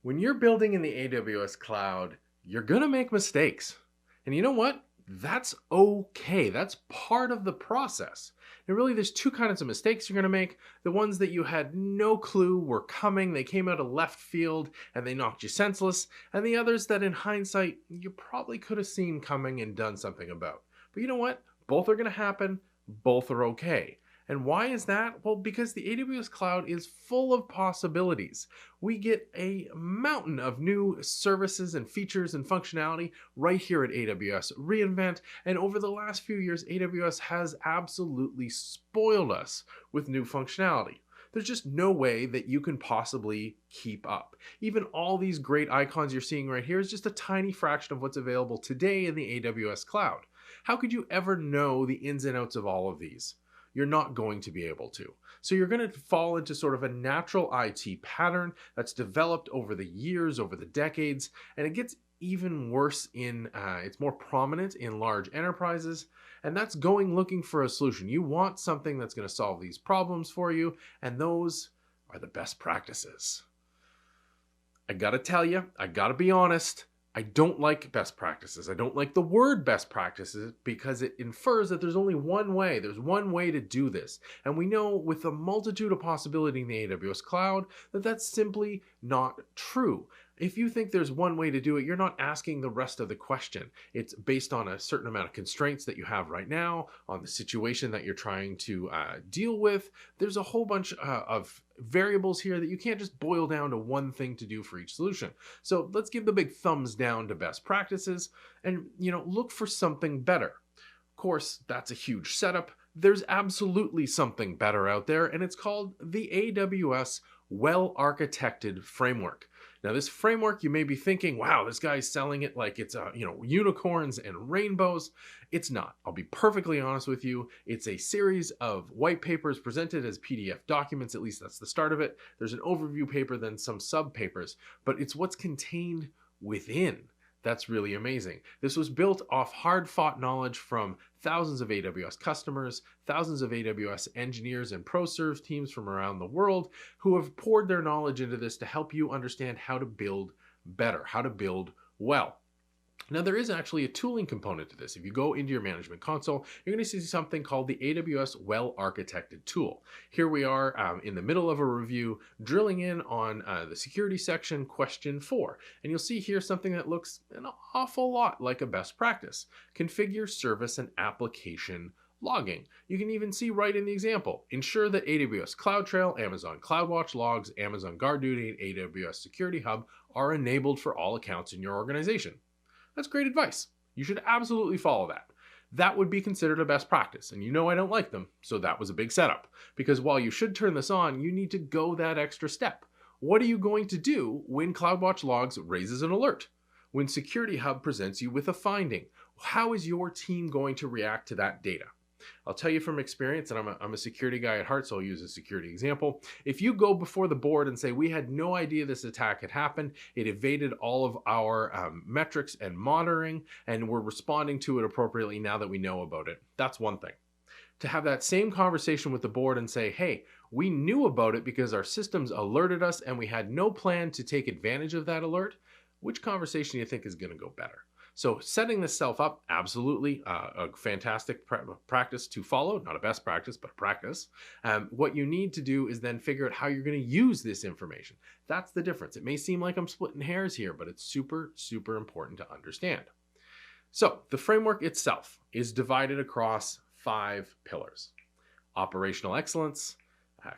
When you're building in the AWS cloud, you're going to make mistakes. And you know what? That's okay. That's part of the process. And really, there's two kinds of mistakes you're going to make. The ones that you had no clue were coming, they came out of left field and they knocked you senseless. And the others that, in hindsight, you probably could have seen coming and done something about. But you know what? Both are going to happen, both are okay. And why is that? Well, because the AWS cloud is full of possibilities. We get a mountain of new services and features and functionality right here at AWS reInvent. And over the last few years, AWS has absolutely spoiled us with new functionality. There's just no way that you can possibly keep up. Even all these great icons you're seeing right here is just a tiny fraction of what's available today in the AWS cloud. How could you ever know the ins and outs of all of these? You're not going to be able to. So you're going to fall into sort of a natural IT pattern that's developed over the years, over the decades, and it gets even worse it's more prominent in large enterprises, and that's going looking for a solution. You want something that's going to solve these problems for you, and those are the best practices. I gotta tell you, I gotta be honest, I don't like best practices. I don't like the word best practices because it infers that there's only one way. There's one way to do this. And we know with a multitude of possibility in the AWS cloud that that's simply not true. If you think there's one way to do it, you're not asking the rest of the question. It's based on a certain amount of constraints that you have right now, on the situation that you're trying to deal with. There's a whole bunch of variables here that you can't just boil down to one thing to do for each solution. So let's give the big thumbs down to best practices and look for something better. Of course, that's a huge setup. There's absolutely something better out there, and it's called the AWS Well Architected framework. Now, this framework, you may be thinking, wow, this guy's selling it like it's unicorns and rainbows. It's not. I'll be perfectly honest with you. It's a series of white papers presented as PDF documents. At least that's the start of it. There's an overview paper, then some sub papers, but it's what's contained within that's really amazing. This was built off hard-fought knowledge from thousands of AWS customers, thousands of AWS engineers and ProServe teams from around the world who have poured their knowledge into this to help you understand how to build better, how to build well. Now, there is actually a tooling component to this. If you go into your management console, you're going to see something called the AWS Well Architected tool. Here we are in the middle of a review, drilling in on the security section, question 4. And you'll see here something that looks an awful lot like a best practice. Configure service and application logging. You can even see right in the example, ensure that AWS CloudTrail, Amazon CloudWatch logs, Amazon GuardDuty, and AWS Security Hub are enabled for all accounts in your organization. That's great advice. You should absolutely follow that. That would be considered a best practice. And I don't like them, so that was a big setup. Because while you should turn this on, you need to go that extra step. What are you going to do when CloudWatch Logs raises an alert? When Security Hub presents you with a finding? How is your team going to react to that data? I'll tell you from experience, and I'm a security guy at heart, so I'll use a security example. If you go before the board and say, we had no idea this attack had happened, it evaded all of our metrics and monitoring, and we're responding to it appropriately now that we know about it, that's one thing. To have that same conversation with the board and say, hey, we knew about it because our systems alerted us and we had no plan to take advantage of that alert, which conversation do you think is going to go better? So setting this self up, absolutely a fantastic practice to follow, not a best practice, but a practice. What you need to do is then figure out how you're going to use this information. That's the difference. It may seem like I'm splitting hairs here, but it's super, super important to understand. So the framework itself is divided across 5 pillars: operational excellence,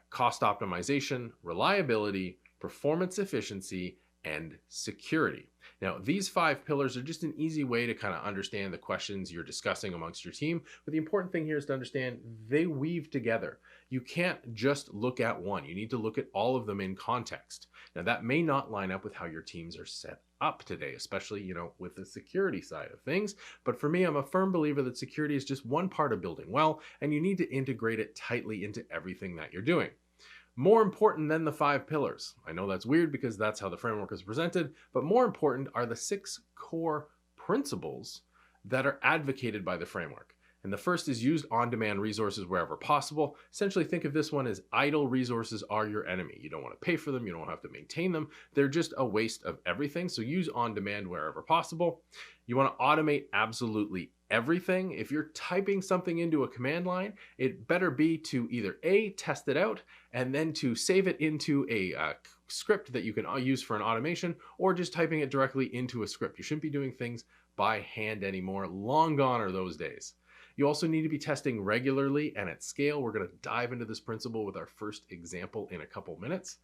cost optimization, reliability, performance efficiency, and security. Now, these 5 pillars are just an easy way to kind of understand the questions you're discussing amongst your team. But the important thing here is to understand they weave together. You can't just look at one. You need to look at all of them in context. Now, that may not line up with how your teams are set up today, especially, with the security side of things. But for me, I'm a firm believer that security is just one part of building well, and you need to integrate it tightly into everything that you're doing. More important than the 5 pillars. I know that's weird because that's how the framework is presented, but more important are the 6 core principles that are advocated by the framework. And the first is used on-demand resources wherever possible. Essentially, think of this one as idle resources are your enemy. You don't want to pay for them. You don't have to maintain them. They're just a waste of everything. So use on-demand wherever possible. You want to automate absolutely everything. If you're typing something into a command line, it better be to either A, test it out, and then to save it into a script that you can use for an automation, or just typing it directly into a script. You shouldn't be doing things by hand anymore. Long gone are those days. You also need to be testing regularly and at scale. We're going to dive into this principle with our first example in a couple minutes.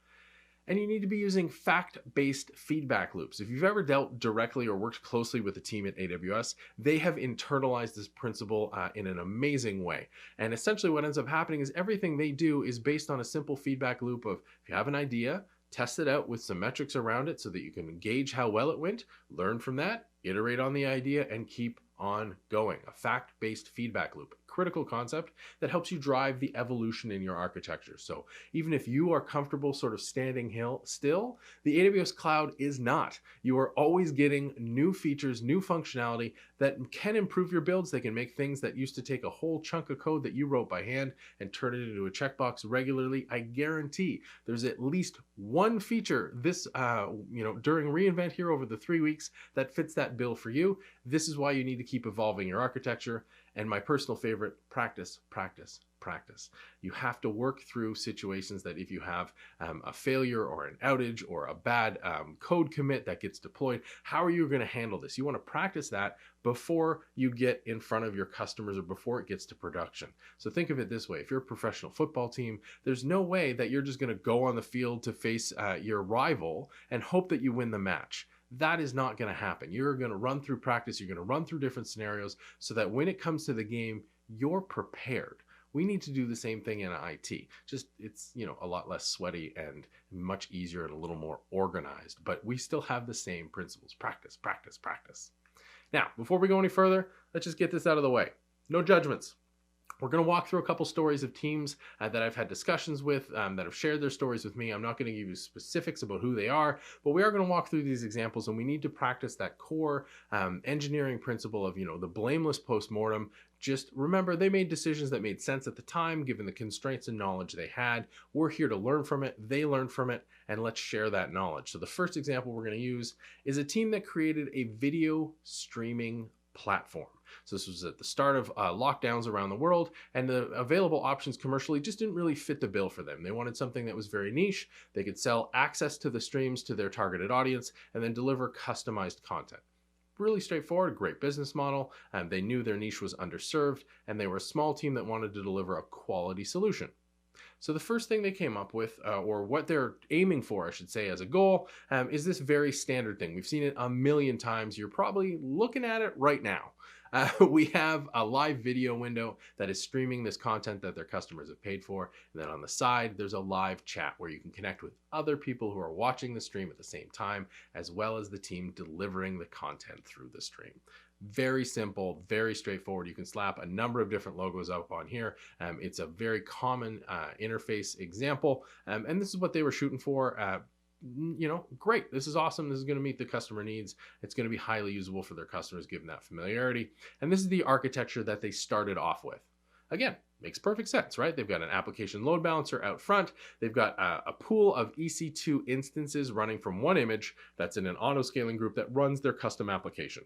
And you need to be using fact-based feedback loops. If you've ever dealt directly or worked closely with the team at AWS, they have internalized this principle in an amazing way. And essentially what ends up happening is everything they do is based on a simple feedback loop of, if you have an idea, test it out with some metrics around it so that you can gauge how well it went, learn from that, iterate on the idea, and keep on going. A fact-based feedback loop, critical concept that helps you drive the evolution in your architecture. So even if you are comfortable sort of standing still, the AWS cloud is not. You are always getting new features, new functionality that can improve your builds. They can make things that used to take a whole chunk of code that you wrote by hand and turn it into a checkbox regularly. I guarantee there's at least one feature this during reInvent here over the 3 weeks that fits that bill for you. This is why you need to keep evolving your architecture. And my personal favorite, practice, practice, practice. You have to work through situations that if you have a failure or an outage or a bad code commit that gets deployed, how are you going to handle this? You want to practice that before you get in front of your customers or before it gets to production. So think of it this way. If you're a professional football team, there's no way that you're just going to go on the field to face your rival and hope that you win the match. That is not going to happen. You're going to run through practice. You're going to run through different scenarios so that when it comes to the game, you're prepared. We need to do the same thing in IT. Just it's, a lot less sweaty and much easier and a little more organized, but we still have the same principles. Practice, practice, practice. Now, before we go any further, let's just get this out of the way. No judgments. We're going to walk through a couple stories of teams that I've had discussions with that have shared their stories with me. I'm not going to give you specifics about who they are, but we are going to walk through these examples, and we need to practice that core engineering principle of, the blameless postmortem. Just remember, they made decisions that made sense at the time, given the constraints and knowledge they had. We're here to learn from it. They learned from it, and let's share that knowledge. So the first example we're going to use is a team that created a video streaming platform. So this was at the start of lockdowns around the world, and the available options commercially just didn't really fit the bill for them. They wanted something that was very niche. They could sell access to the streams to their targeted audience and then deliver customized content. Really straightforward, great business model. They knew their niche was underserved, and they were a small team that wanted to deliver a quality solution. So the first thing they came up with, or what they're aiming for, I should say, as a goal, is this very standard thing. We've seen it a million times. You're probably looking at it right now. We have a live video window that is streaming this content that their customers have paid for. And then on the side, there's a live chat where you can connect with other people who are watching the stream at the same time, as well as the team delivering the content through the stream. Very simple, very straightforward. You can slap a number of different logos up on here. It's a very common interface example. And this is what they were shooting for. Great. This is awesome. This is going to meet the customer needs. It's going to be highly usable for their customers, given that familiarity. And this is the architecture that they started off with. Again, makes perfect sense, right? They've got an application load balancer out front. They've got a pool of EC2 instances running from one image that's in an auto-scaling group that runs their custom application.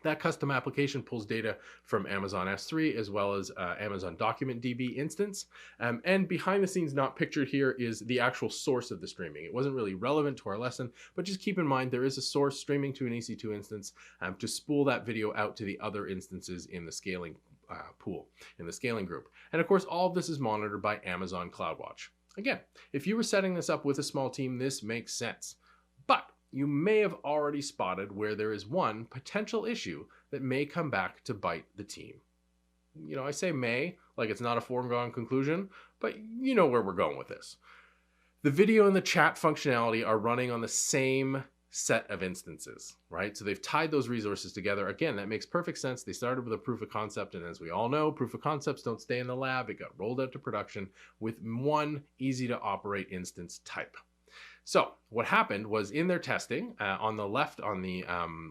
That custom application pulls data from Amazon S3 as well as Amazon Document DB instance. And behind the scenes, not pictured here, is the actual source of the streaming. It wasn't really relevant to our lesson, but just keep in mind there is a source streaming to an EC2 instance to spool that video out to the other instances in the scaling pool, in the scaling group. And of course, all of this is monitored by Amazon CloudWatch. Again, if you were setting this up with a small team, this makes sense. But you may have already spotted where there is one potential issue that may come back to bite the team. I say may, like it's not a foregone conclusion, but you know where we're going with this. The video and the chat functionality are running on the same set of instances, right? So they've tied those resources together. Again, that makes perfect sense. They started with a proof of concept, and as we all know, proof of concepts don't stay in the lab. It got rolled out to production with one easy to operate instance type. So what happened was in their testing, on the left, on the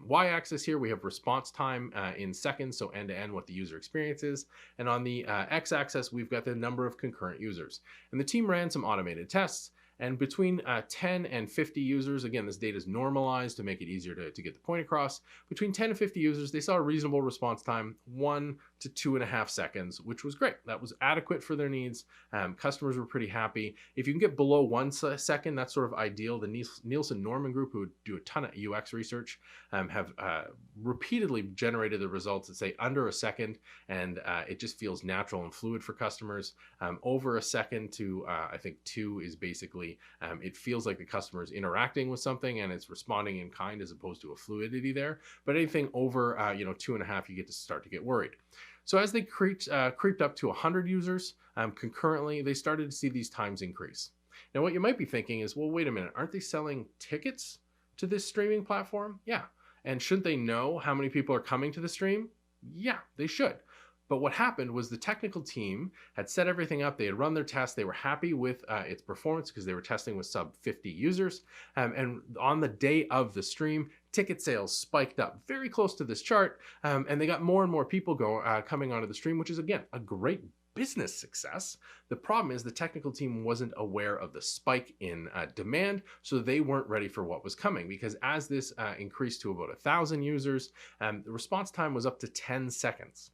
y-axis here, we have response time in seconds, so end-to-end what the user experience is. And on the x-axis, we've got the number of concurrent users. And the team ran some automated tests. And between 10 and 50 users, again, this data is normalized to make it easier to get the point across. Between 10 and 50 users, they saw a reasonable response time, 1 to 2.5 seconds, which was great. That was adequate for their needs. Customers were pretty happy. If you can get below 1 second, that's sort of ideal. The Nielsen-Norman group, who do a ton of UX research, have repeatedly generated the results that say under a second, and it just feels natural and fluid for customers. Over a second to, I think, 2 is basically it feels like the customer is interacting with something and it's responding in kind as opposed to a fluidity there. But anything over 2.5, you get to start to get worried. So as they creeped up to 100 users concurrently, they started to see these times increase. Now what you might be thinking is, well, wait a minute, aren't they selling tickets to this streaming platform? Yeah. And shouldn't they know how many people are coming to the stream? Yeah, they should. But what happened was the technical team had set everything up. They had run their tests. They were happy with its performance because they were testing with sub 50 users. And on the day of the stream, ticket sales spiked up very close to this chart. And they got more and more people coming onto the stream, which is, again, a great business success. The problem is the technical team wasn't aware of the spike in demand, so they weren't ready for what was coming, because as this increased to about 1,000 users, the response time was up to 10 seconds.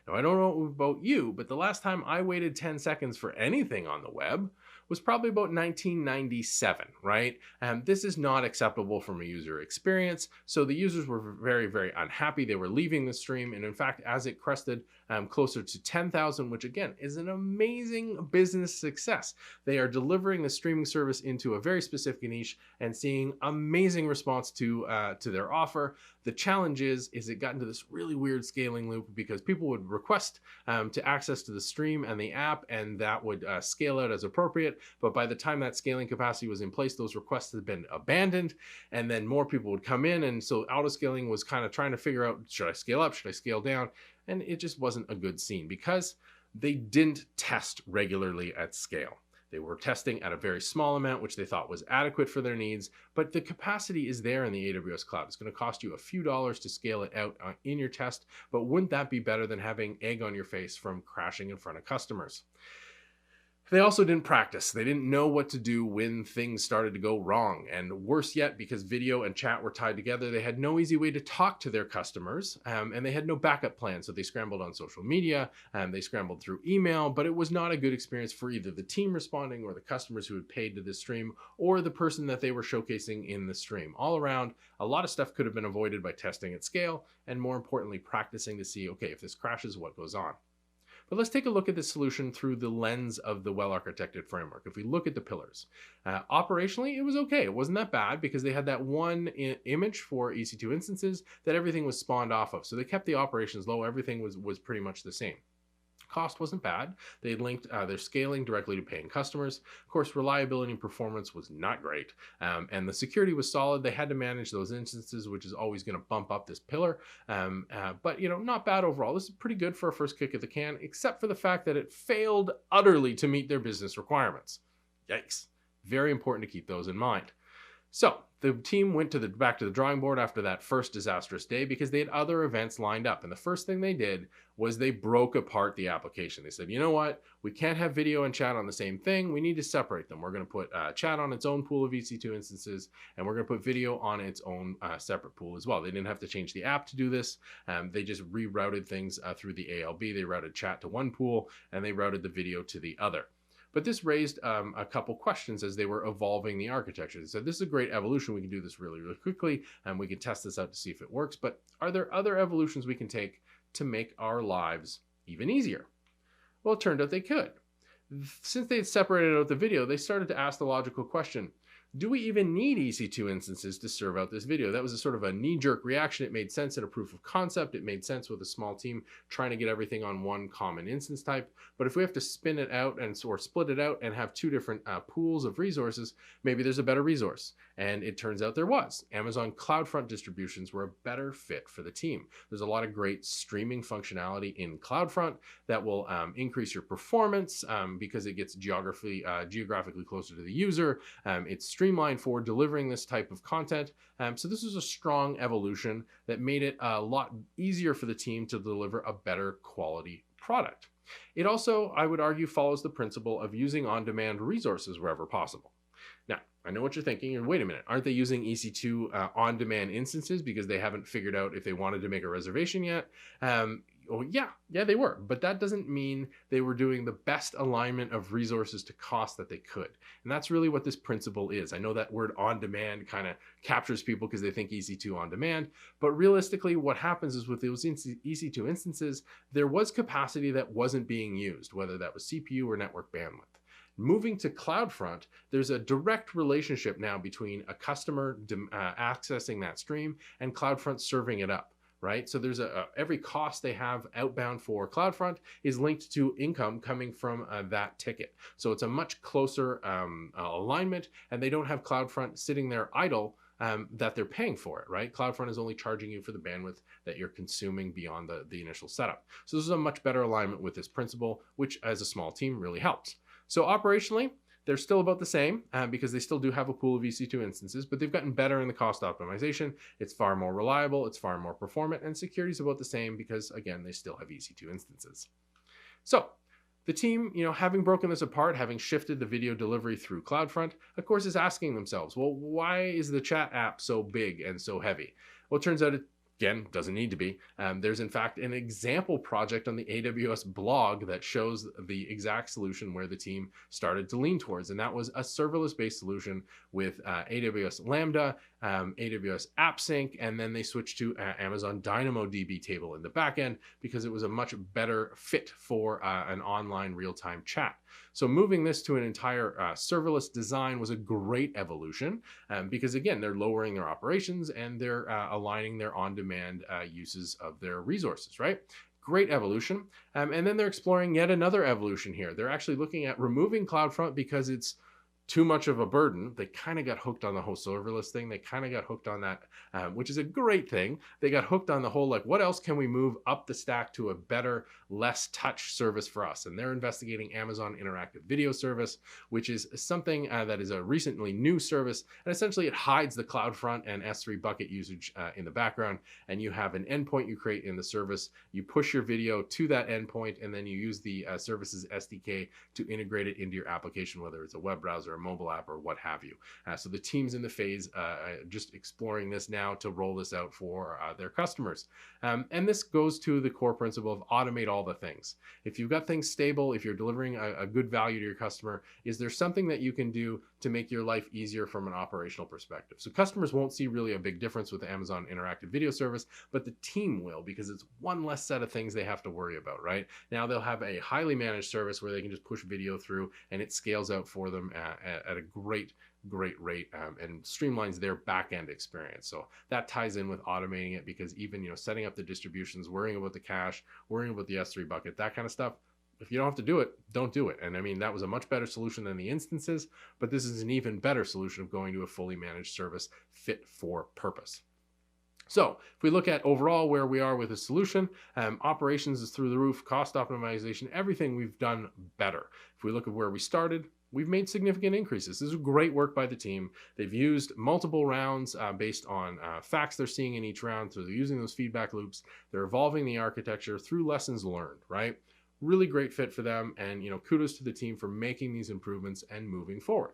Now, I don't know about you, but the last time I waited 10 seconds for anything on the web was probably about 1997, right? This is not acceptable from a user experience. So the users were very, very unhappy. They were leaving the stream. And in fact, as it crested closer to 10,000, which again is an amazing business success, they are delivering the streaming service into a very specific niche and seeing amazing response to their offer. The challenge is it got into this really weird scaling loop because people would request to access to the stream and the app, and that would scale out as appropriate. But by the time that scaling capacity was in place, those requests had been abandoned, and then more people would come in. And so auto-scaling was kind of trying to figure out, should I scale up? Should I scale down? And it just wasn't a good scene because they didn't test regularly at scale. They were testing at a very small amount, which they thought was adequate for their needs, but the capacity is there in the AWS cloud. It's going to cost you a few dollars to scale it out in your test, but wouldn't that be better than having egg on your face from crashing in front of customers? They also didn't practice. They didn't know what to do when things started to go wrong. And worse yet, because video and chat were tied together, they had no easy way to talk to their customers, and they had no backup plan. So they scrambled on social media, they scrambled through email, but it was not a good experience for either the team responding or the customers who had paid to this stream or the person that they were showcasing in the stream. All around, a lot of stuff could have been avoided by testing at scale and, more importantly, practicing to see, okay, if this crashes, what goes on? But let's take a look at this solution through the lens of the well-architected framework. If we look at the pillars, operationally, it was okay. It wasn't that bad because they had that one image for EC2 instances that everything was spawned off of. So they kept the operations low. Everything was pretty much the same. Cost wasn't bad. They linked their scaling directly to paying customers. Of course, reliability and performance was not great. And the security was solid. They had to manage those instances, which is always going to bump up this pillar. But, not bad overall. This is pretty good for a first kick at the can, except for the fact that it failed utterly to meet their business requirements. Yikes. Very important to keep those in mind. So the team went back to the drawing board after that first disastrous day because they had other events lined up. And the first thing they did was they broke apart the application. They said, you know what? We can't have video and chat on the same thing. We need to separate them. We're going to put chat on its own pool of EC2 instances, and we're going to put video on its own separate pool as well. They didn't have to change the app to do this. They just rerouted things through the ALB. They routed chat to one pool, and they routed the video to the other. But this raised a couple questions as they were evolving the architecture. They said, this is a great evolution. We can do this really, really quickly, and we can test this out to see if it works. But are there other evolutions we can take to make our lives even easier? Well, it turned out they could. Since they had separated out the video, they started to ask the logical question, do we even need EC2 instances to serve out this video? That was a sort of a knee-jerk reaction. It made sense in a proof of concept. It made sense with a small team trying to get everything on one common instance type. But if we have to spin it out or split it out and have two different pools of resources, maybe there's a better resource. And it turns out there was. Amazon CloudFront distributions were a better fit for the team. There's a lot of great streaming functionality in CloudFront that will increase your performance because it gets geographically closer to the user. It's streamlined for delivering this type of content. So this was a strong evolution that made it a lot easier for the team to deliver a better quality product. It also, I would argue, follows the principle of using on-demand resources wherever possible. Now, I know what you're thinking, and wait a minute, aren't they using EC2 on-demand instances because they haven't figured out if they wanted to make a reservation yet? Oh yeah, they were, but that doesn't mean they were doing the best alignment of resources to cost that they could. And that's really what this principle is. I know that word on demand kind of captures people because they think EC2 on demand, but realistically what happens is with those EC2 instances, there was capacity that wasn't being used, whether that was CPU or network bandwidth. Moving to CloudFront, there's a direct relationship now between a customer accessing that stream and CloudFront serving it up. Right? So there's every cost they have outbound for CloudFront is linked to income coming from that ticket. So it's a much closer alignment, and they don't have CloudFront sitting there idle that they're paying for it, right? CloudFront is only charging you for the bandwidth that you're consuming beyond the initial setup. So this is a much better alignment with this principle, which as a small team really helps. So operationally, they're still about the same because they still do have a pool of EC2 instances, but they've gotten better in the cost optimization. It's far more reliable, it's far more performant, and security is about the same because, again, they still have EC2 instances. So the team, having broken this apart, having shifted the video delivery through CloudFront, of course, is asking themselves, well, why is the chat app so big and so heavy? Well, it turns out again, doesn't need to be. There's in fact an example project on the AWS blog that shows the exact solution where the team started to lean towards, and that was a serverless-based solution with AWS Lambda, AWS AppSync, and then they switched to Amazon DynamoDB table in the backend because it was a much better fit for an online real-time chat. So moving this to an entire serverless design was a great evolution because, again, they're lowering their operations and they're aligning their on-demand uses of their resources, right? Great evolution. And then they're exploring yet another evolution here. They're actually looking at removing CloudFront because it's too much of a burden. They kind of got hooked on the whole serverless thing. They kind of got hooked on that, which is a great thing. They got hooked on the whole, like, what else can we move up the stack to a better, less touch service for us? And they're investigating Amazon Interactive Video Service, which is something that is a recently new service. And essentially it hides the CloudFront and S3 bucket usage in the background. And you have an endpoint you create in the service. You push your video to that endpoint, and then you use the services SDK to integrate it into your application, whether it's a web browser, a mobile app, or what have you. So the team's in the phase just exploring this now to roll this out for their customers. And this goes to the core principle of automate all the things. If you've got things stable, if you're delivering a good value to your customer, is there something that you can do to make your life easier from an operational perspective? So customers won't see really a big difference with the Amazon Interactive Video Service, but the team will, because it's one less set of things they have to worry about, right? Now they'll have a highly managed service where they can just push video through and it scales out for them at a great rate and streamlines their back-end experience. So that ties in with automating it, because even setting up the distributions, worrying about the cache, worrying about the S3 bucket, that kind of stuff, if you don't have to do it, don't do it. And I mean, that was a much better solution than the instances, but this is an even better solution of going to a fully managed service fit for purpose. So if we look at overall where we are with the solution, operations is through the roof, cost optimization, everything we've done better. If we look at where we started, we've made significant increases. This is great work by the team. They've used multiple rounds based on facts they're seeing in each round. So they're using those feedback loops. They're evolving the architecture through lessons learned, right? Really great fit for them. And kudos to the team for making these improvements and moving forward.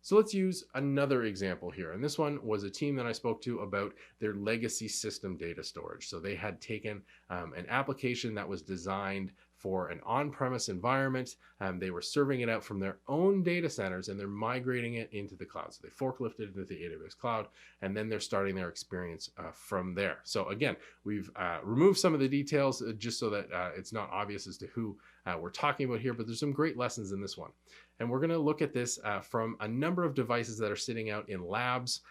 So let's use another example here. And this one was a team that I spoke to about their legacy system data storage. So they had taken an application that was designed for an on-premise environment. They were serving it out from their own data centers, and they're migrating it into the cloud. So they forklifted it into the AWS cloud, and then they're starting their experience from there. So again, we've removed some of the details just so that it's not obvious as to who we're talking about here, but there's some great lessons in this one. And we're going to look at this from a number of devices that are sitting out in labs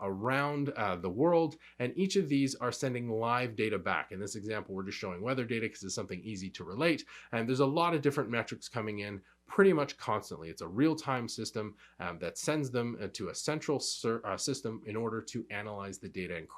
around the world. And each of these are sending live data back. In this example, we're just showing weather data because it's something easy to relate. And there's a lot of different metrics coming in pretty much constantly. It's a real-time system that sends them to a central system in order to analyze the data and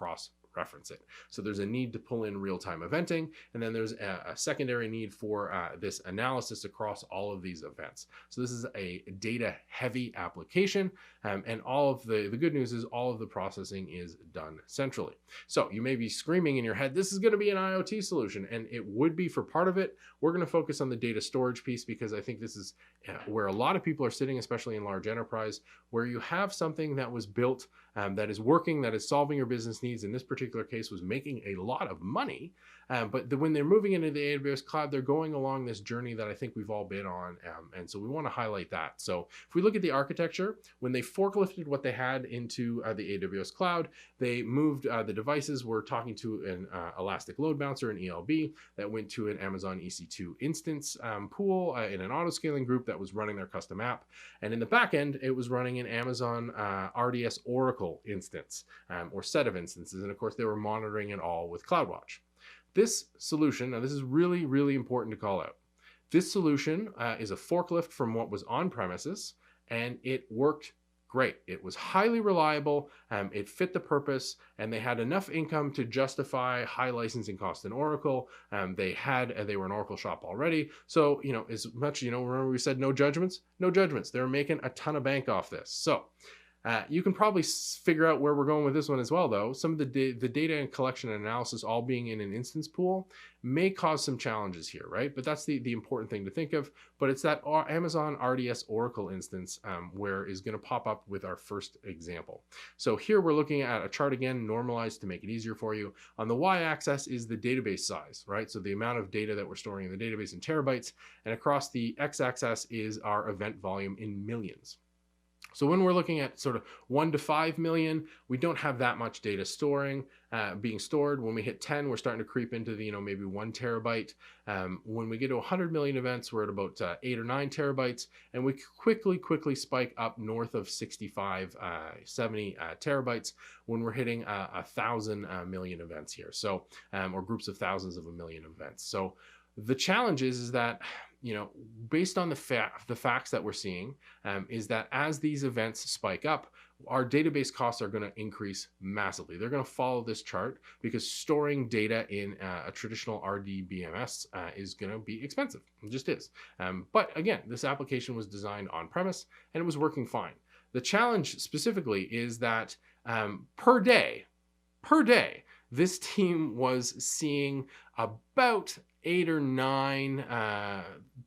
reference it. So there's a need to pull in real-time eventing, and then there's a secondary need for this analysis across all of these events. So this is a data-heavy application, and all of the good news is all of the processing is done centrally. So you may be screaming in your head, this is going to be an IoT solution, and it would be for part of it. We're going to focus on the data storage piece because I think this is where a lot of people are sitting, especially in large enterprise, where you have something that was built that is working, that is solving your business needs. In this particular case, was making a lot of money, but when they're moving into the AWS cloud, they're going along this journey that I think we've all been on, and so we want to highlight that. So if we look at the architecture, when they forklifted what they had into the AWS cloud, they moved the devices. We're talking to an Elastic Load Balancer, an ELB, that went to an Amazon EC2 instance pool in an auto-scaling group that was running their custom app. And in the back end, it was running an Amazon RDS Oracle instance or set of instances. And of course, they were monitoring it all with CloudWatch. This solution, now this is really, really important to call out. This solution is a forklift from what was on premises, and it worked great. It was highly reliable, it fit the purpose, and they had enough income to justify high licensing costs in Oracle. They were an Oracle shop already. So, as much, remember we said no judgments? No judgments. They were making a ton of bank off this. So you can probably figure out where we're going with this one as well, though. Some of the data and collection and analysis all being in an instance pool may cause some challenges here, right? But that's the important thing to think of. But it's that Amazon RDS Oracle instance where is going to pop up with our first example. So here we're looking at a chart again, normalized to make it easier for you. On the y-axis is the database size, right? So the amount of data that we're storing in the database in terabytes. And across the x-axis is our event volume in millions. So when we're looking at sort of 1 to 5 million, we don't have that much data being stored. When we hit 10, we're starting to creep into the, maybe 1 terabyte. When we get to 100 million events, we're at about 8 or 9 terabytes, and we quickly spike up north of 65, 70 terabytes when we're hitting 1,000 million events here. So, or groups of thousands of a million events. So the challenge is that, based on the facts that we're seeing, is that as these events spike up, our database costs are going to increase massively. They're going to follow this chart because storing data in a traditional RDBMS is going to be expensive. It just is. But again, this application was designed on premise and it was working fine. The challenge specifically is that per day, this team was seeing about 8 or 9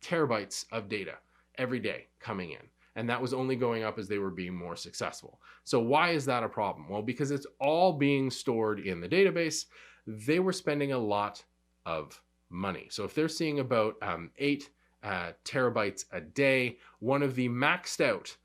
terabytes of data every day coming in. And that was only going up as they were being more successful. So why is that a problem? Well, because it's all being stored in the database, they were spending a lot of money. So if they're seeing about 8 terabytes a day, one of the maxed out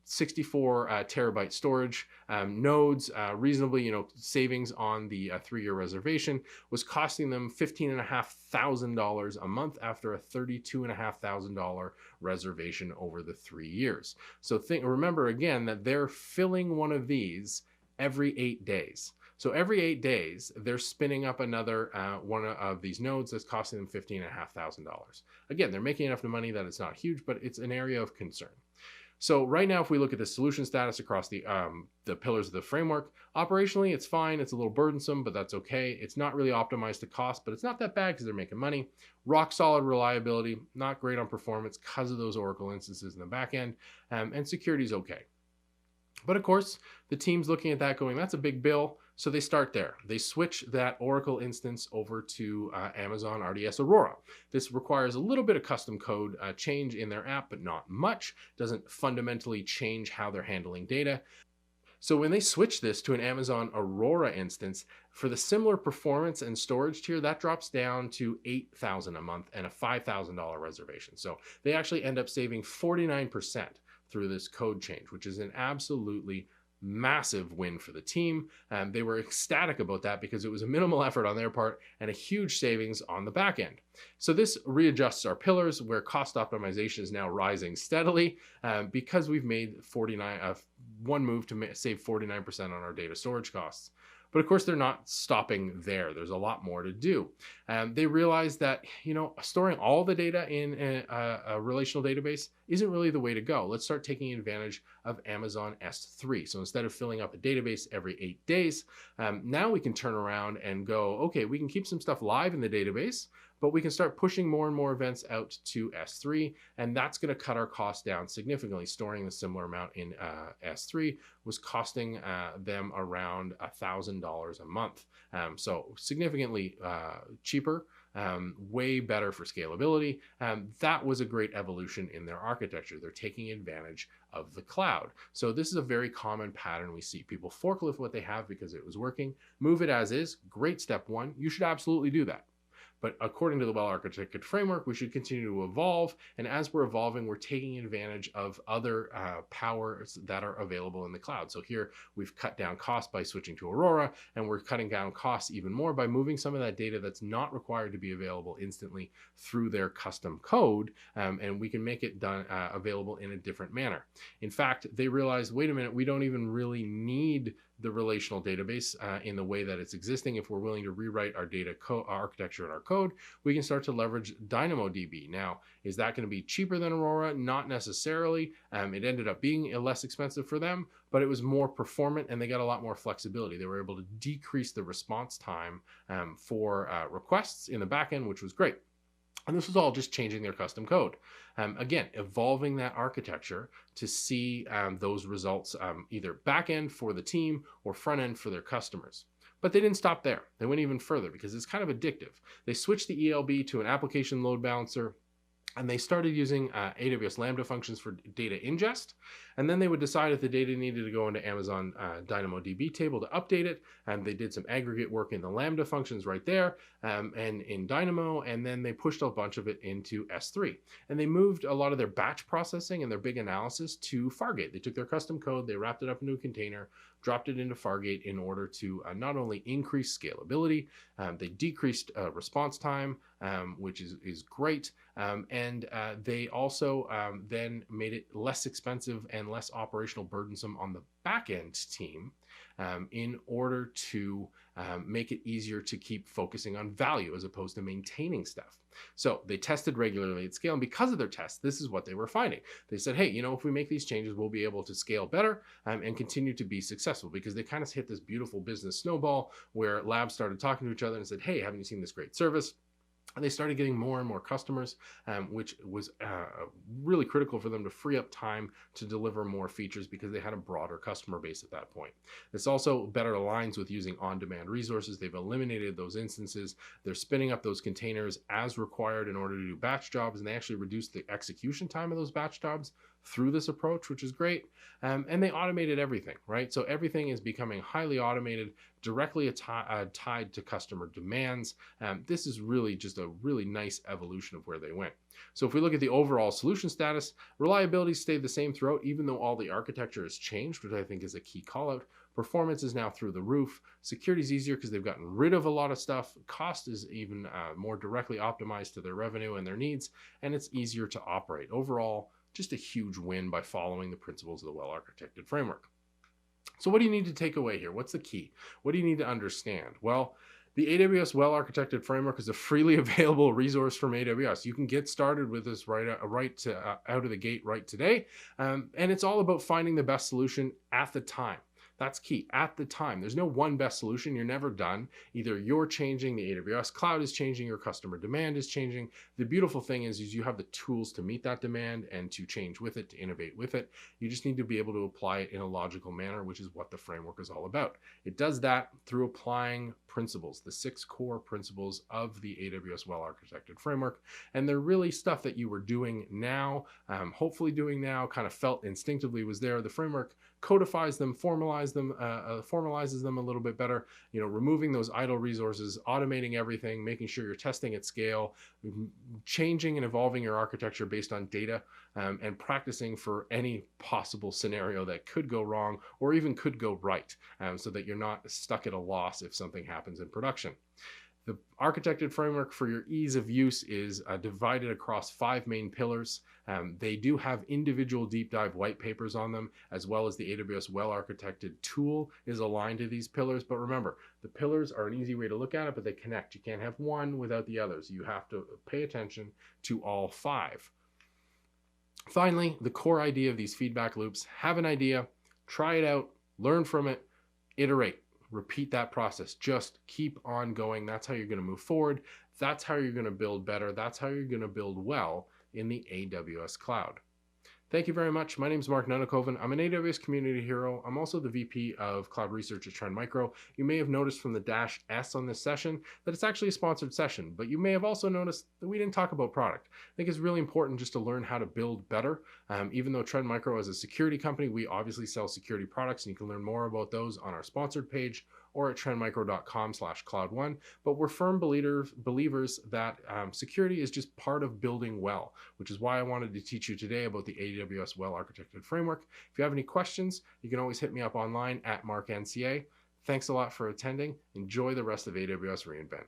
64 terabyte storage nodes, reasonably, savings on the 3-year reservation was costing them $15,500 a month after a $32,500 reservation over the 3 years. So remember again that they're filling one of these every 8 days. So every 8 days, they're spinning up another one of these nodes that's costing them $15,500. Again, they're making enough money that it's not huge, but it's an area of concern. So right now, if we look at the solution status across the pillars of the framework, operationally, it's fine. It's a little burdensome, but that's okay. It's not really optimized to cost, but it's not that bad because they're making money. Rock solid reliability, not great on performance because of those Oracle instances in the back end, and security is okay. But of course, the team's looking at that going, that's a big bill. So they start there. They switch that Oracle instance over to Amazon RDS Aurora. This requires a little bit of custom code change in their app, but not much. Doesn't fundamentally change how they're handling data. So when they switch this to an Amazon Aurora instance, for the similar performance and storage tier, that drops down to $8,000 a month and a $5,000 reservation. So they actually end up saving 49% through this code change, which is an absolutely massive win for the team. They were ecstatic about that because it was a minimal effort on their part and a huge savings on the back end. So this readjusts our pillars where cost optimization is now rising steadily because we've made one move to save 49% on our data storage costs. But of course, they're not stopping there. There's a lot more to do. They realized that, storing all the data in a relational database isn't really the way to go. Let's start taking advantage of Amazon S3. So instead of filling up a database every 8 days, now we can turn around and go, okay, we can keep some stuff live in the database, but we can start pushing more and more events out to S3, and that's going to cut our costs down significantly. Storing the similar amount in S3 was costing them around $1,000 a month. So significantly cheaper, way better for scalability. That was a great evolution in their architecture. They're taking advantage of the cloud. So this is a very common pattern we see. People forklift what they have because it was working, move it as is. Great step one. You should absolutely do that. But according to the well-architected framework, we should continue to evolve. And as we're evolving, we're taking advantage of other powers that are available in the cloud. So here we've cut down costs by switching to Aurora, and we're cutting down costs even more by moving some of that data that's not required to be available instantly through their custom code. And we can make it available in a different manner. In fact, they realized, wait a minute, we don't even really need the relational database in the way that it's existing. If we're willing to rewrite our data architecture and our code, we can start to leverage DynamoDB. Now, is that going to be cheaper than Aurora? Not necessarily. It ended up being less expensive for them, but it was more performant and they got a lot more flexibility. They were able to decrease the response time for requests in the backend, which was great. And this was all just changing their custom code. Again, evolving that architecture to see those results either back end for the team or front end for their customers. But they didn't stop there. They went even further because it's kind of addictive. They switched the ELB to an application load balancer, and they started using AWS Lambda functions for data ingest. And then they would decide if the data needed to go into Amazon DynamoDB table to update it. And they did some aggregate work in the Lambda functions right there and in Dynamo. And then they pushed a bunch of it into S3. And they moved a lot of their batch processing and their big analysis to Fargate. They took their custom code, they wrapped it up into a container, dropped it into Fargate in order to not only increase scalability, they decreased response time, which is great. And they also then made it less expensive and less operational burdensome on the backend team in order to make it easier to keep focusing on value as opposed to maintaining stuff. So they tested regularly at scale, and because of their tests, this is what they were finding. They said, hey, if we make these changes, we'll be able to scale better and continue to be successful, because they kind of hit this beautiful business snowball where labs started talking to each other and said, hey, haven't you seen this great service? And they started getting more and more customers, which was really critical for them to free up time to deliver more features because they had a broader customer base at that point. This also better aligns with using on-demand resources. They've eliminated those instances. They're spinning up those containers as required in order to do batch jobs, and they actually reduced the execution time of those batch jobs through this approach, which is great. And they automated everything, right? So everything is becoming highly automated, directly tied to customer demands. This is really just a really nice evolution of where they went. So if we look at the overall solution status, reliability stayed the same throughout, even though all the architecture has changed, which I think is a key call out. Performance is now through the roof. Security is easier because they've gotten rid of a lot of stuff. Cost is even more directly optimized to their revenue and their needs, and it's easier to operate. Overall, just a huge win by following the principles of the well-architected framework. So what do you need to take away here? What's the key? What do you need to understand? Well, the AWS Well Architected framework is a freely available resource from AWS. You can get started with this right out of the gate right today. And it's all about finding the best solution at the time. That's key, at the time. There's no one best solution. You're never done. Either you're changing, the AWS cloud is changing, your customer demand is changing. The beautiful thing is you have the tools to meet that demand and to change with it, to innovate with it. You just need to be able to apply it in a logical manner, which is what the framework is all about. It does that through applying principles, the 6 core principles of the AWS Well Architected framework. And they're really stuff that you were doing now, hopefully doing now, kind of felt instinctively was there. The framework codifies them, formalizes them a little bit better, removing those idle resources, automating everything, making sure you're testing at scale, changing and evolving your architecture based on data, and practicing for any possible scenario that could go wrong or even could go right, so that you're not stuck at a loss if something happens in production. The architected framework, for your ease of use, is divided across 5 main pillars. They do have individual deep dive white papers on them, as well as the AWS Well Architected tool is aligned to these pillars. But remember, the pillars are an easy way to look at it, but they connect. You can't have one without the others. You have to pay attention to all 5. Finally, the core idea of these feedback loops: have an idea, try it out, learn from it, iterate. Repeat that process. Just keep on going. That's how you're going to move forward. That's how you're going to build better. That's how you're going to build well in the AWS cloud. Thank you very much. My name is Mark Nunakoven. I'm an AWS community hero. I'm also the VP of Cloud Research at Trend Micro. You may have noticed from the -S on this session that it's actually a sponsored session, but you may have also noticed that we didn't talk about product. I think it's really important just to learn how to build better. Even though Trend Micro is a security company, we obviously sell security products, and you can learn more about those on our sponsored page or at trendmicro.com/cloud1. But we're firm believers that security is just part of building well, which is why I wanted to teach you today about the AWS Well Architected framework. If you have any questions, you can always hit me up online at MarkNCA. Thanks a lot for attending. Enjoy the rest of AWS reInvent.